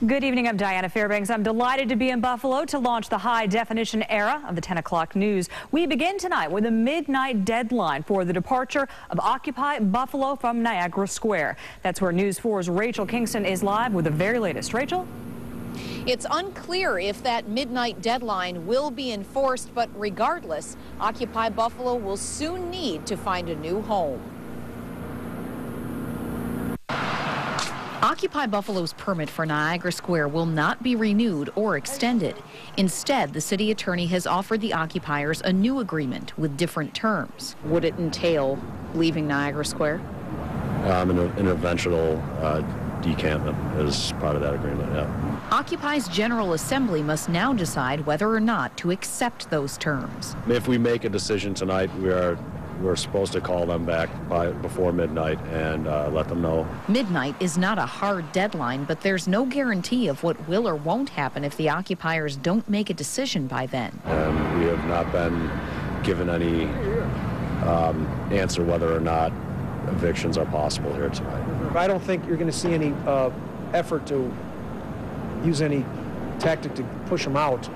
Good evening, I'm Diana Fairbanks. I'm delighted to be in Buffalo to launch the high-definition era of the 10 o'clock news. We begin tonight with a midnight deadline for the departure of Occupy Buffalo from Niagara Square. That's where News 4's Rachel Kingston is live with the very latest. Rachel? It's unclear if that midnight deadline will be enforced, but regardless, Occupy Buffalo will soon need to find a new home. Occupy Buffalo's permit for Niagara Square will not be renewed or extended. Instead, the city attorney has offered the occupiers a new agreement with different terms. Would it entail leaving Niagara Square? An eventual decampment is part of that agreement, yeah. Occupy's General Assembly must now decide whether or not to accept those terms. If we make a decision tonight, we're supposed to call them back before midnight and let them know. Midnight is not a hard deadline, but there's no guarantee of what will or won't happen if the occupiers don't make a decision by then. And we have not been given any answer whether or not evictions are possible here tonight. I don't think you're going to see any effort to use any tactic to push them out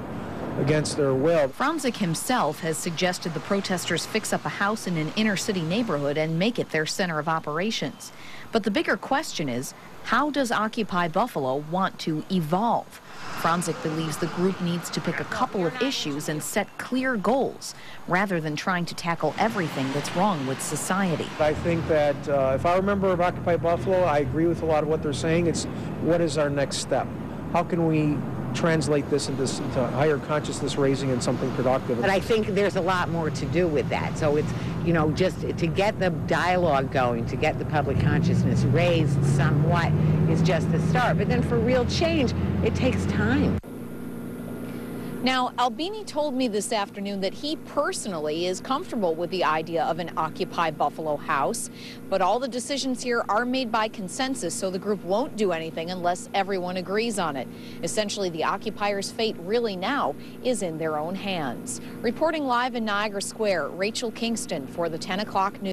against their will. Franzik himself has suggested the protesters fix up a house in an inner-city neighborhood and make it their center of operations. But the bigger question is, how does Occupy Buffalo want to evolve? Franzik believes the group needs to pick a couple of issues and set clear goals, rather than trying to tackle everything that's wrong with society. I think that if I remember of Occupy Buffalo, I agree with a lot of what they're saying. It's what is our next step? How can we translate this into higher consciousness raising and something productive? But I think there's a lot more to do with that. So it's, just to get the dialogue going, to get the public consciousness raised somewhat is just the start. But then for real change, it takes time. Now, Albini told me this afternoon that he personally is comfortable with the idea of an Occupy Buffalo house, but all the decisions here are made by consensus, so the group won't do anything unless everyone agrees on it. Essentially, the occupiers' fate really now is in their own hands. Reporting live in Niagara Square, Rachel Kingston for the 10 o'clock news.